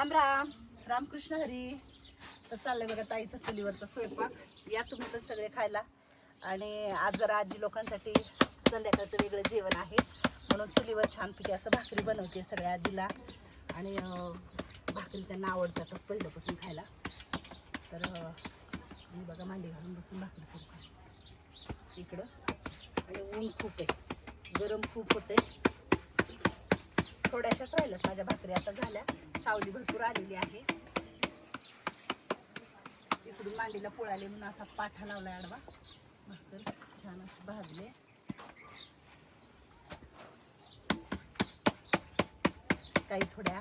राम राम रामकृष्ण हरी. तर चाललंय बघा ताईचा चुलीवरचा स्वयंपाक. या तुम्ही तर सगळे खायला. आणि आज जरा आजी लोकांसाठी संध्याकाळचं वेगळं जेवण आहे म्हणून चुलीवर छानपैकी असं भाकरी बनवते सगळ्या आजीला. आणि भाकरी त्यांना आवडतातच पहिल्यापासून खायला. तर मी बघा मांडी घालून बसून भाकरी करू इकडं. आणि ऊन खूप आहे, गरम खूप होते. थोड्याशाच राहिल्यात माझ्या भाकरी, आता झाल्या. सावली भरपूर आलेली आहे. इकडून मांडीला पोळाले म्हणून असा पाठा लावला आडवा. भाकर छान असे भाजले. काही थोड्या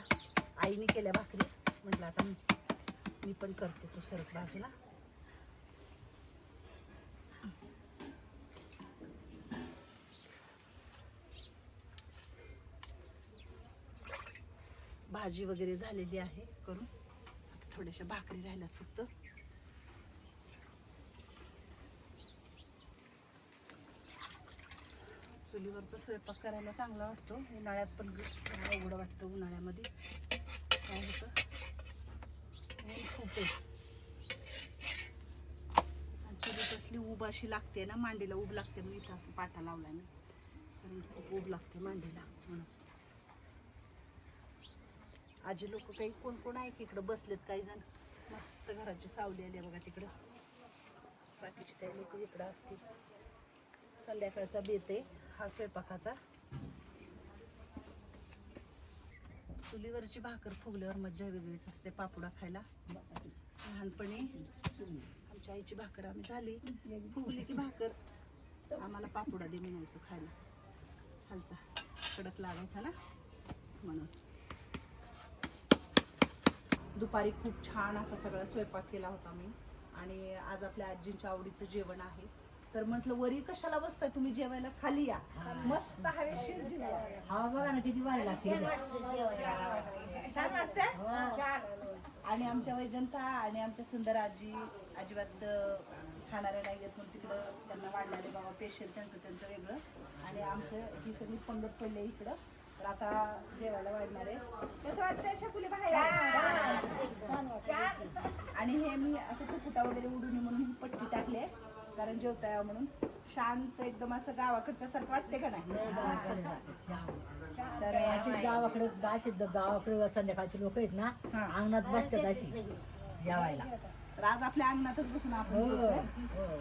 आईने केल्या भाकरी, म्हटलं आता मी पण करते. तू सरक बाजूला. भाजी वगैरे झालेली आहे करून. आता थोड्याशा भाकरी राहिल्यात फक्त. चुलीवरचा स्वयंपाक करायला चांगला वाटतो. उन्हाळ्यात पण अवघड वाटतं. उन्हाळ्यामध्ये काय होतं, ऊन खूप आहे. चुलीत असली ऊब अशी लागते ना, मांडीला ऊब लागते म्हणून इथं असं पाटा लावला मी. कारण खूप ऊब लागते मांडीला म्हणून. आजी लोक काही कोण कोण आहे की इकडं बसलेत. काही जण मस्त घराची सावली आली बघा तिकडं. बाकीचे काही लोक इकडं असतील. संध्याकाळचा बेत आहे हा स्वयंपाकाचा. चुलीवरची भाकर फुगल्यावर मज्जा वेगळीच असते पापुडा खायला. लहानपणी आमच्या आईची भाकर आम्ही झाली फुगली की भाकर आम्हाला पापुडा दे म्हणायचो खायला. खालचा कडक लागायचा ना म्हणून. दुपारी खूप छान असा सगळा स्वयंपाक केला होता मी. आणि आज आपल्या आजींच्या आवडीचं जेवण आहे. तर म्हटलं वरी कशाला बसताय तुम्ही जेवायला, खाली या. मस्त हवेशीर जेवण. हा बघा ना किती भारी लागते. छान वाटतंय. आणि आमच्या वैजंता आणि आमच्या सुंदर आजी अजिबात खाणारे नाही आहेत म्हणून तिकडं त्यांना वाढणारे बाबा पेशंट त्यांचं वेगळं. आणि आमचं ही सगळी पंगत पडले इकडं. तर आता जेवायला वाढणार आहे. कसं वाटतंय छकुली बाहेर? आणि हे मी असं फुकुटा वगैरे उडून म्हणून ही पट्टी टाकली आहे कारण जेवता यावं म्हणून. शांत एकदम असं गावाकडच्या सारखं वाटते का नाही? तर अशी गावाकडे संध्याकाळचे लोक आहेत ना, अंगणात बसतात अशी जेवायला. तर आज आपल्या अंगणातच बसून आपण जेवतोय.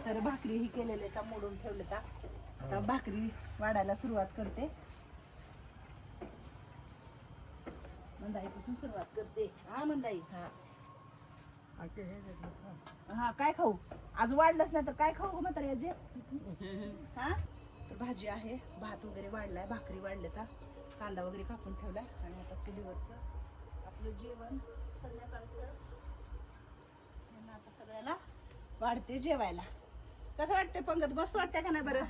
तर भाकरी ही केलेले का मोडून ठेवले का. आता भाकरी वाढायला सुरुवात करते. मंदाईपासून सुरुवात करते. हा मंदाई. हा काय खाऊ? आज वाढलंच नाही तर काय खाऊ म्हातारी आजी? हा भाजी आहे, भात वगैरे वाढलाय, भाकरी वाढले का, कांदा वगैरे कापून ठेवलाय. आणि आता चुलीवरचं आपलं जेवण संध्याकाळचं आता सगळ्याला वाढते जेवायला. कसं वाटतंय पंगत? मस्त वाटतंय का नाही बरं?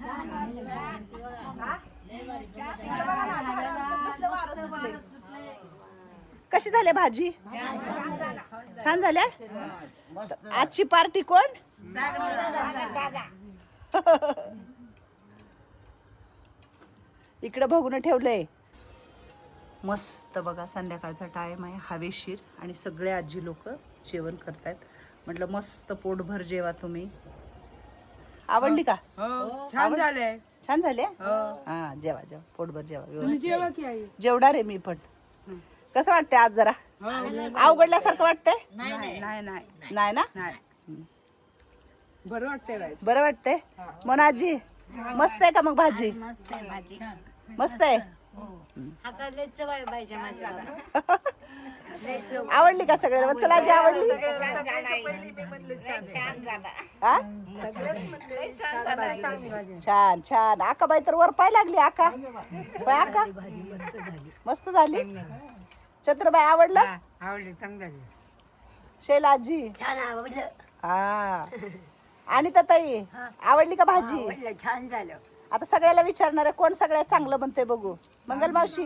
कशी झाली भाजी? छान झाल्या. आजची पार्टी कोण? इकडे बघून ठेवलंय. मस्त बघा संध्याकाळचा टाइम आहे, हवेशीर. आणि सगळे आजी लोक जेवण करतायत. म्हटलं मस्त पोटभर जेवा तुम्ही. आवडली का? छान झालंय. छान झाले. हा जेवा जेवा पोटभर जेवा. तुम्ही जेवा की आई? जेवणार आहे मी पण. कसं वाटतंय आज? जरा अवघडल्यासारखं वाटतंय? नाही नाही नाही ना? नाही, बरं वाटतंय बाई. बरं वाटतंय. मन आजी मस्त आहे का मग भाजी? मस्त आहे भाजी. मस्त आहे. आता लय चवाय पाहिजे माझ्या. आवडली का सगळ्याला? चला आजी आवडली. हा? छान छान. आका बाई तर वर पाय लागली. आका बाई, आका मस्त झाली. चतुरबाई आवडलं? आवडली, चांगली झाली. शैला आजी छान आवडलं. हा. आणि ताई आवडली का भाजी? छान झालं. आता सगळ्याला विचारणार आहे कोण सगळ्यात चांगलं म्हणते बघू. मंगल मावशी.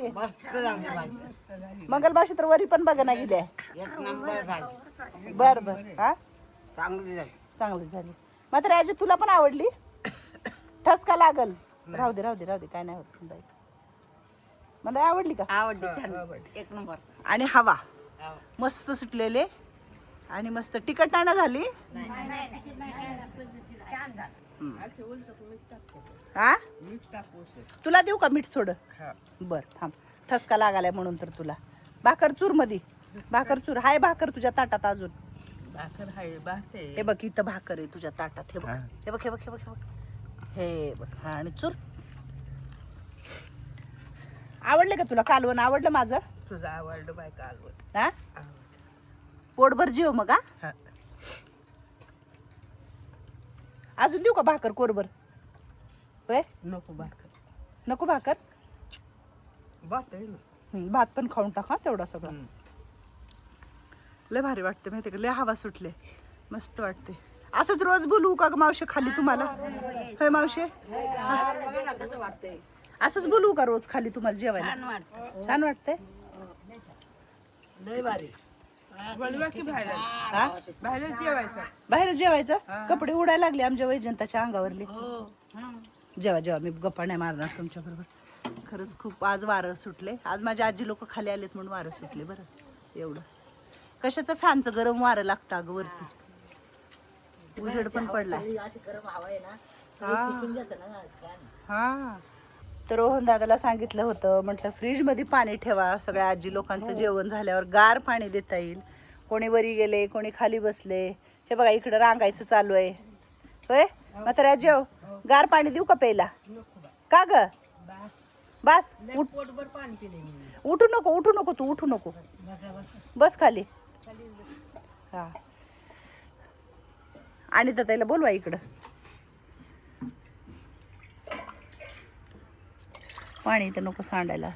मंगल मावशी तर वरी पण बघा ना गेल्या. बर बर. हा चांगली झाली. चांगली झाली. मात्र आजी तुला पण आवडली? ठसका लागल. राहू दे राहू दे राहू दे, काय नाही होत. मला आवडली का? आवडली, छान, एक नंबर. आणि हवा मस्त सुटलेले आणि मस्त तिखट नाही ना झाली. हा तुला देऊ का मीठ थोडं? बर थांब, ठसका लागालाय म्हणून तर तुला. भाकर चूर मध्ये, भाकर चूर हाय. भाकर तुझ्या ताटात अजून? भाकर आहे भाते. हे बघ इथं भाकर आहे तुझ्या ताटात. हे बघ हे बघ हे बघ हे बघ हे बघ हे बघ. हा आणि चूर. आवडले का तुला कालवण? आवडलं माझं? तुझं आवडलं बाय कालवण. हा पोटभर जेव मग. हा अजून देऊ का भाकर कोरभर? होय नको भाकर. नको भाकर? भात आहे ना. भात पण खाऊन टाका तेवढा सगळं. लय भारी वाटते माहिती का, लय हवा सुटले, मस्त वाटते. असंच रोज बोलू का ग मावशी खाली तुम्हाला? होय मावशी, असंच बोलू का रोज खाली तुम्हाला जेवायला? छान वाटते. लय भारी. बोलवा की बाहेर. हा बाहेर जेवायचं. बाहेर जेवायचं? कपडे उडायला लागले आमच्या वैजंताच्या अंगावरले. जेवा जेवा, मी गप्पा नाही मारणार तुमच्या बरोबर. खरंच खूप आज वारं सुटले. आज माझी आजी लोक खाली आलेत म्हणून वारं सुटले. बरं एवढं कशाचं, फॅनचं गरम वारं लागतं अगं वरती. उजेड पण पडला. अशी गरम हवा आहे ना, सगळं खिचून जातं ना फॅन. हा तर रोहन दादाला सांगितलं होतं, म्हटलं फ्रीजमध्ये पाणी ठेवा, सगळ्या आजी लोकांचं जेवण झाल्यावर गार पाणी देता येईल. कोणी वरी गेले, कोणी खाली बसले. हे बघा इकडं रांगायचं चालू आहे. होय म्हाताऱ्या जेव, गार पाणी देऊ का प्यायला? का ग बस, पोटभर पाणी पिले. उठू नको, उठू नको, तू उठू नको, बस खाली. हा आणि तर त्याला बोलवा इकडं. पाणी तर नको सांडायला.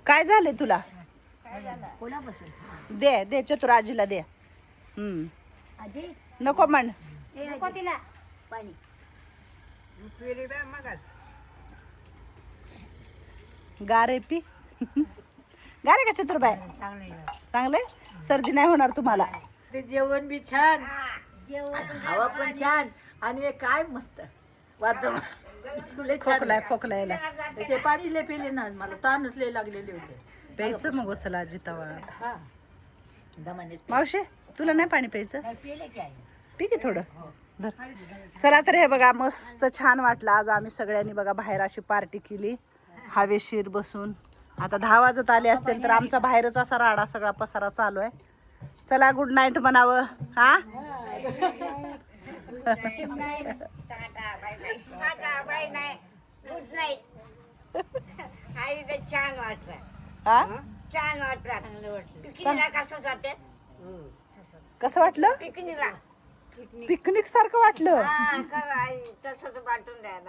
काय झालंय तुला? दे दे चतुर आजीला दे. नको म्हण. नको तिला पाणी. पिले बाय मगाच. गारे पी. गारे का चतुरबाई? चांगलंय, सर्दी नाही होणार तुम्हाला. ते जेवण बी छान, हवा पण छान, आणि काय मस्त वातावरण. खोकलाय खोकलायला ते पाणी लय पिले ना, मला ताणच लय लागलेले होते. प्यायचं मग चला आजी तवा. हा दमाने मावशे तुला नाही पाणी प्यायचं? पिले की आहे. पी की थोडं. धर. चला तर हे बघा मस्त छान वाटलं. आज आम्ही सगळ्यांनी बघा बाहेर अशी पार्टी केली हवेशीर बसून. आता 10 वाजत आले असतील तर आमचा बाहेरच असा राडा सगळा पसारा चालू आहे. चला गुड नाईट म्हणावं. हा गुड नाईट. छान वाटलं, हा छान वाटलं. पिकनिकला कसं जाते? कसं वाटलं? पिकनिकला पिकनिक सारखं वाटलं. तसंच वाटून द्यायला.